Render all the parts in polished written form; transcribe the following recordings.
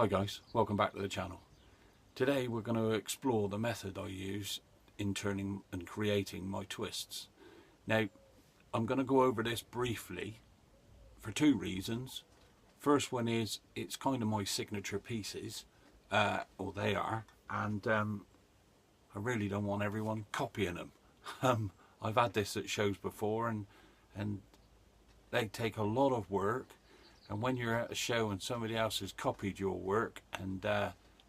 Hi guys, welcome back to the channel. Today we're going to explore the method I use in turning and creating my twists. Now I'm going to go over this briefly for two reasons. First one is it's kind of my signature pieces, or they are, and I really don't want everyone copying them. I've had this at shows before and they take a lot of work. And when you're at a show and somebody else has copied your work and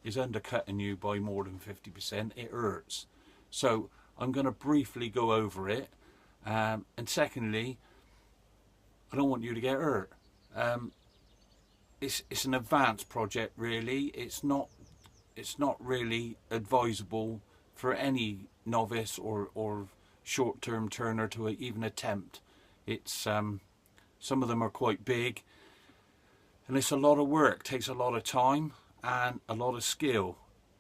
is undercutting you by more than 50%, it hurts. So I'm going to briefly go over it. And secondly, I don't want you to get hurt. It's an advanced project, really. It's not really advisable for any novice or short-term turner to even attempt. It's some of them are quite big. And it's a lot of work, takes a lot of time and a lot of skill.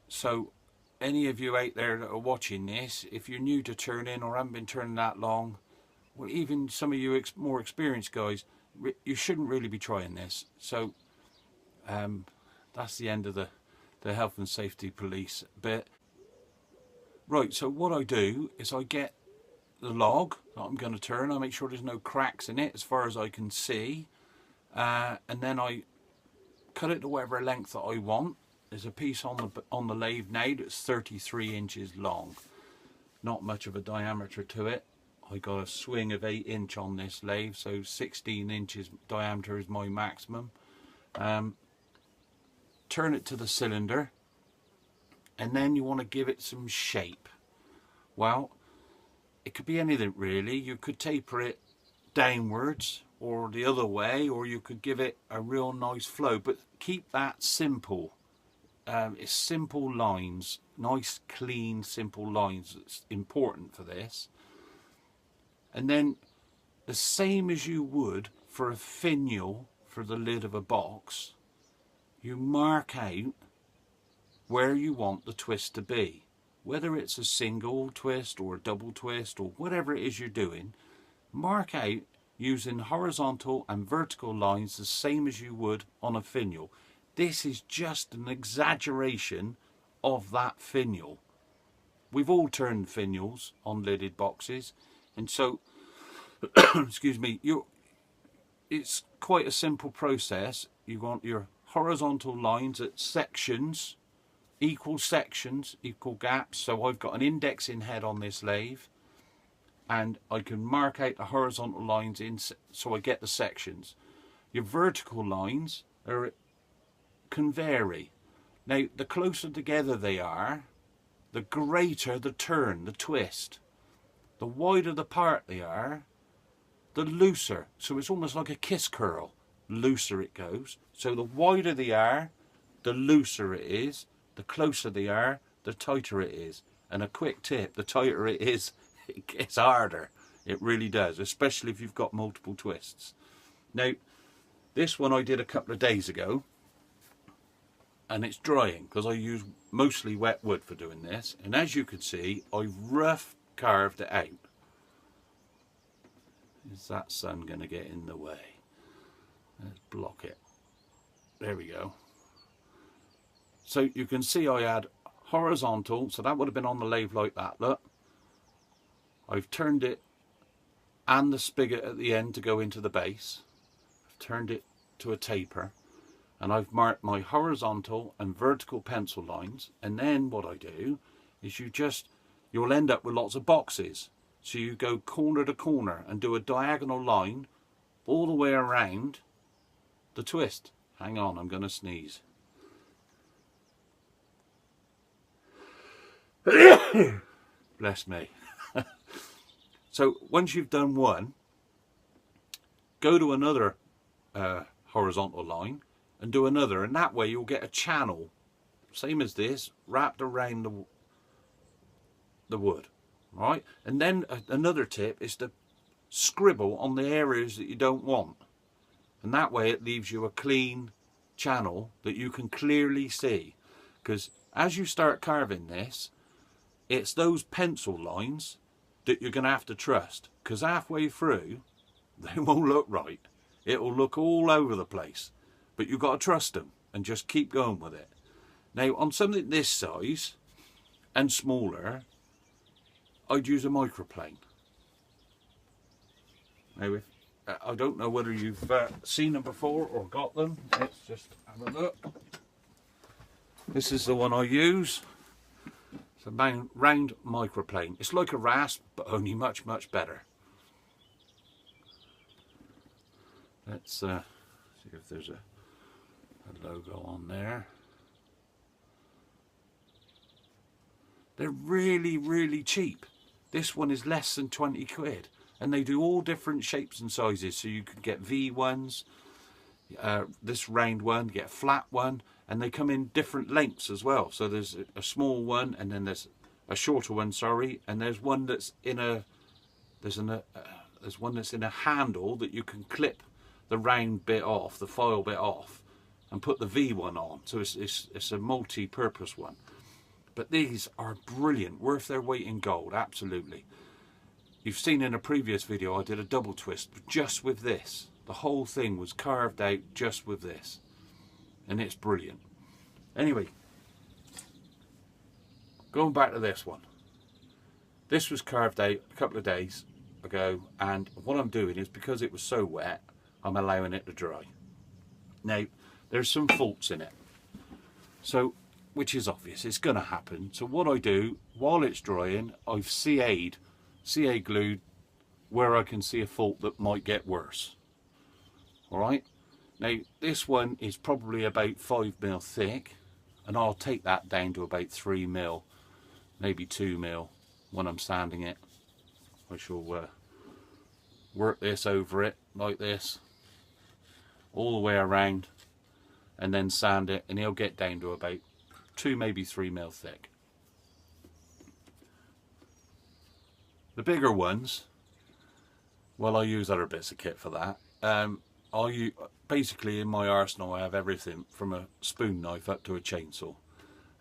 So any of you out there that are watching this, if you're new to turning or haven't been turning that long, or even some of you more experienced guys, you shouldn't really be trying this. So that's the end of the health and safety police bit. Right, so what I do is I get the log that I'm going to turn. I make sure there's no cracks in it as far as I can see. And then I cut it to whatever length that I want. There's a piece on the lathe now that's 33 inches long. Not much of a diameter to it. I got a swing of 8 inch on this lathe, so 16 inches diameter is my maximum. Turn it to the cylinder, and then you want to give it some shape. Well, it could be anything really. You could taper it downwards or the other way, or you could give it a real nice flow, but keep that simple. It's simple lines, nice clean simple lines, that's important for this. And then the same as you would for a finial for the lid of a box, you mark out where you want the twist to be, whether it's a single twist or a double twist or whatever it is you're doing. Mark out using horizontal and vertical lines the same as you would on a finial. This is just an exaggeration of that finial. We've all turned finials on lidded boxes, and so excuse me, it's quite a simple process. You want your horizontal lines at sections, equal gaps. So I've got an indexing head on this lathe, and I can mark out the horizontal lines in, so I get the sections. Your vertical lines can vary. Now, the closer together they are, the greater the turn, the twist. The wider the part they are, the looser. So it's almost like a kiss curl. Looser it goes. So the wider they are, the looser it is. The closer they are, the tighter it is. And a quick tip, the tighter it is, it gets harder. It really does, especially if you've got multiple twists. Now, this one I did a couple of days ago, and it's drying because I use mostly wet wood for doing this. And as you can see, I've rough carved it out. Is that sun going to get in the way? Let's block it. There we go. So you can see I had horizontal, so that would have been on the lathe like that, look. I've turned it and the spigot at the end to go into the base. I've turned it to a taper, and I've marked my horizontal and vertical pencil lines. And then what I do is you'll end up with lots of boxes. So you go corner to corner and do a diagonal line all the way around the twist. Hang on, I'm going to sneeze. Bless me. So once you've done one, go to another horizontal line and do another, and that way you'll get a channel, same as this, wrapped around the wood, right? And then another tip is to scribble on the areas that you don't want, and that way it leaves you a clean channel that you can clearly see. Because as you start carving this, it's those pencil lines that you're going to have to trust, because halfway through they won't look right. It'll look all over the place, but you've got to trust them. and just keep going with it. Now on something this size and smaller, I'd use a microplane. Now I don't know whether you've seen them before or got them. Let's just have a look. This is the one I use. It's a round microplane. It's like a rasp, but only much, much better. Let's see if there's a logo on there. They're really, really cheap. This one is less than 20 quid. And they do all different shapes and sizes. So you can get V ones, this round one, you get a flat one. And they come in different lengths as well. So there's a small one, and then there's a shorter one, sorry. And there's one that's in a, there's one that's in a handle that you can clip the round bit off, the foil bit off, and put the V one on. So it's a multi-purpose one. But these are brilliant, worth their weight in gold, absolutely. You've seen in a previous video I did a double twist just with this. The whole thing was carved out just with this. And it's brilliant. Anyway, going back to this one. This was carved out a couple of days ago, and what I'm doing is, because it was so wet, I'm allowing it to dry. Now, there's some faults in it. So, which is obvious, it's going to happen. So what I do, while it's drying, I've CA glued where I can see a fault that might get worse. Alright? Now, this one is probably about 5mm thick, and I'll take that down to about 3mm, maybe 2mm when I'm sanding it. I shall work this over it like this, all the way around, and then sand it, and it'll get down to about 2, maybe 3mm thick. The bigger ones, well, I use other bits of kit for that. Basically in my arsenal I have everything from a spoon knife up to a chainsaw.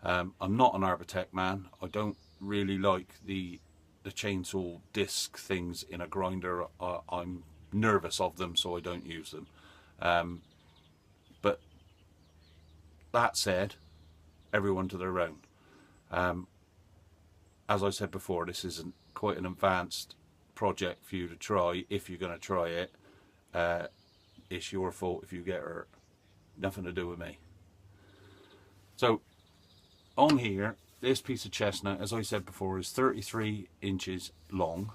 I'm not an architect man. I don't really like the chainsaw disc things in a grinder. I'm nervous of them, so I don't use them. But that said, everyone to their own. As I said before, this isn't quite an advanced project for you to try. If you're going to try it, it's your fault if you get hurt. Nothing to do with me. So on here, this piece of chestnut, as I said before, is 33 inches long.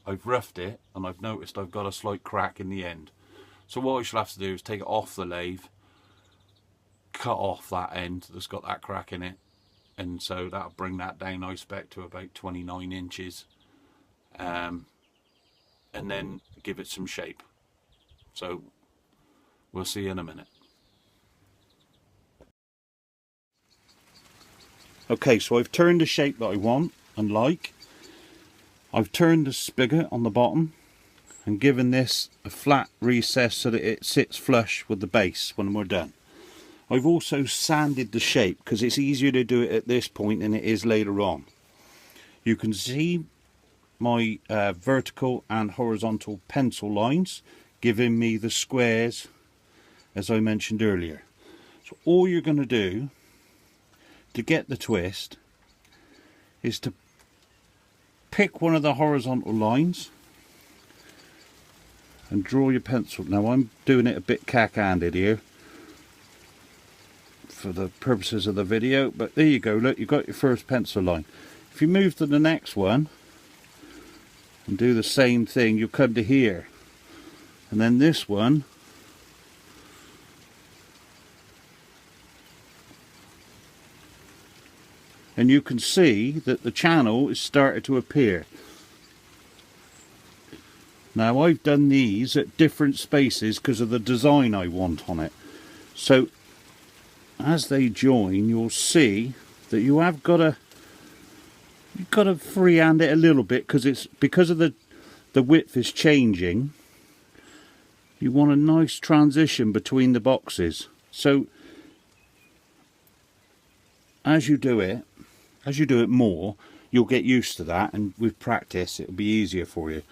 I've roughed it, and I've noticed I've got a slight crack in the end. So what I shall have to do is take it off the lathe, cut off that end that's got that crack in it, and so that'll bring that down, I expect, to about 29 inches, and then give it some shape. So we'll see in a minute. Okay, so I've turned the shape that I want and like. I've turned the spigot on the bottom and given this a flat recess so that it sits flush with the base when we're done. I've also sanded the shape because it's easier to do it at this point than it is later on. You can see my vertical and horizontal pencil lines giving me the squares as I mentioned earlier. So all you're going to do to get the twist is to pick one of the horizontal lines and draw your pencil. Now I'm doing it a bit cack-handed here for the purposes of the video, but there you go, look, you've got your first pencil line. If you move to the next one and do the same thing, you'll come to here, and then this one, and you can see that the channel is started to appear. Now I've done these at different spaces because of the design I want on it. So as they join, you'll see that you have got to freehand it a little bit because of the width is changing. You want a nice transition between the boxes. So as you do it more, you'll get used to that, and with practice it'll be easier for you.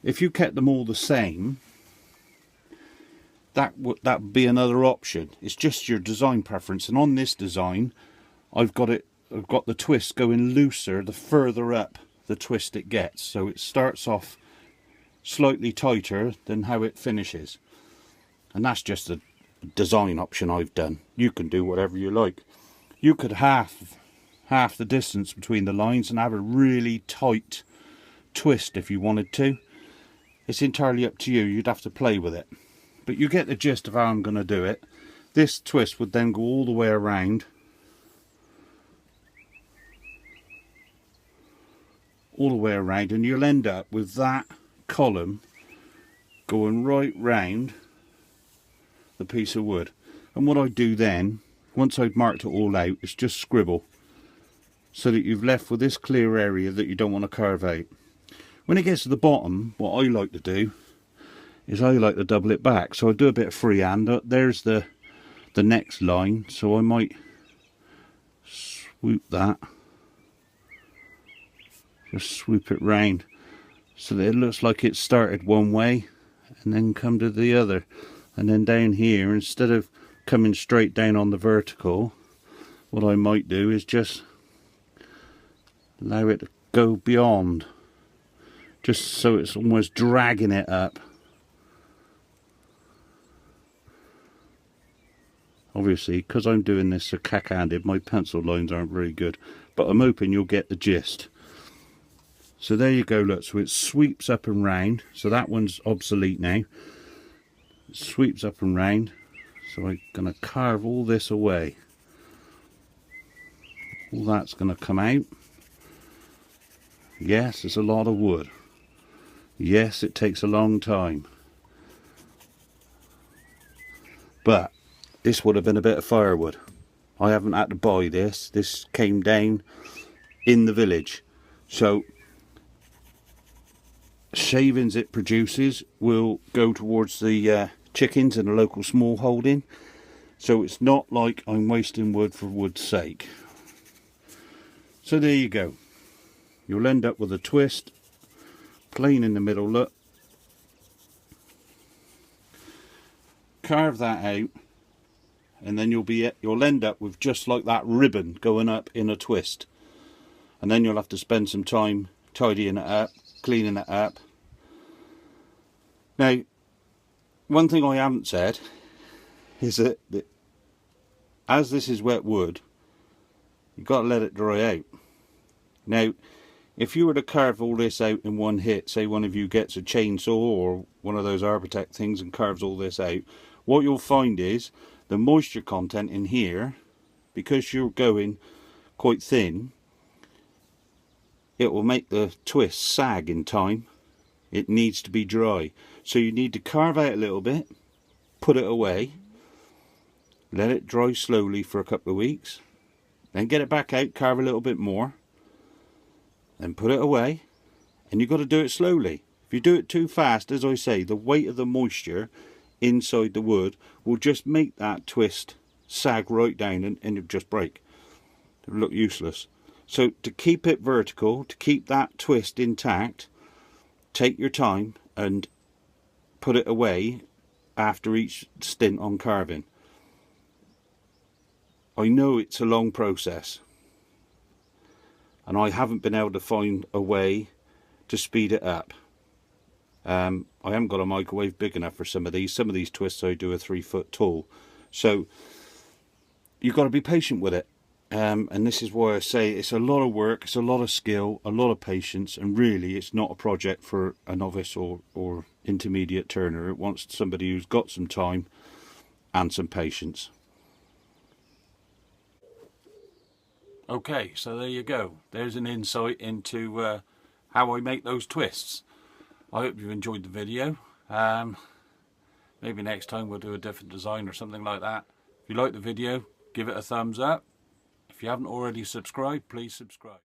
If you kept them all the same, that would be another option. It's just your design preference. And on this design, I've got the twist going looser the further up the twist it gets. So it starts off slightly tighter than how it finishes. And that's just a design option I've done. You can do whatever you like. You could half the distance between the lines and have a really tight twist if you wanted to. It's entirely up to you. You'd have to play with it. But you get the gist of how I'm going to do it. This twist would then go all the way around. All the way around, and you'll end up with that column going right round the piece of wood. And what I do then, once I've marked it all out, is just scribble, so that you've left with this clear area that you don't want to carve out. When it gets to the bottom, what I like to do is I like to double it back. So I do a bit of freehand. There's the next line, so I might swoop that. Just swoop it round so that it looks like it started one way and then come to the other. And then down here, instead of coming straight down on the vertical, what I might do is just allow it to go beyond, just so it's almost dragging it up. Obviously, because I'm doing this so cack-handed, my pencil lines aren't very good, but I'm hoping you'll get the gist. So there you go, look, so it sweeps up and round. So that one's obsolete now. It sweeps up and round. So I'm going to carve all this away. All that's going to come out. Yes, it's a lot of wood. Yes, it takes a long time. But this would have been a bit of firewood. I haven't had to buy this. This came down in the village. So shavings it produces will go towards the chickens in a local small holding. So it's not like I'm wasting wood for wood's sake. So there you go. You'll end up with a twist, plain in the middle, look. Carve that out, and then you'll end up with just like that ribbon going up in a twist. And then you'll have to spend some time tidying it up, cleaning it up. Now, one thing I haven't said is that as this is wet wood, you've got to let it dry out. Now, if you were to carve all this out in one hit, say one of you gets a chainsaw or one of those Arbortech things and carves all this out, what you'll find is the moisture content in here, because you're going quite thin, it will make the twist sag in time. It needs to be dry. So you need to carve out a little bit, put it away, let it dry slowly for a couple of weeks, then get it back out, carve a little bit more, then put it away. And you've got to do it slowly. If you do it too fast, as I say, the weight of the moisture inside the wood will just make that twist sag right down, and it'll just break. It'll look useless. So to keep it vertical, to keep that twist intact, take your time and put it away after each stint on carving. I know it's a long process, and I haven't been able to find a way to speed it up. I haven't got a microwave big enough for some of these. Some of these twists I do are 3 foot tall. So you've got to be patient with it. And this is why I say it's a lot of work, it's a lot of skill, a lot of patience, and really it's not a project for a novice or intermediate turner. It wants somebody who's got some time and some patience. Okay, so there you go. There's an insight into how I make those twists. I hope you enjoyed the video. Maybe next time we'll do a different design or something like that. If you like the video, give it a thumbs up. If you haven't already subscribed, please subscribe.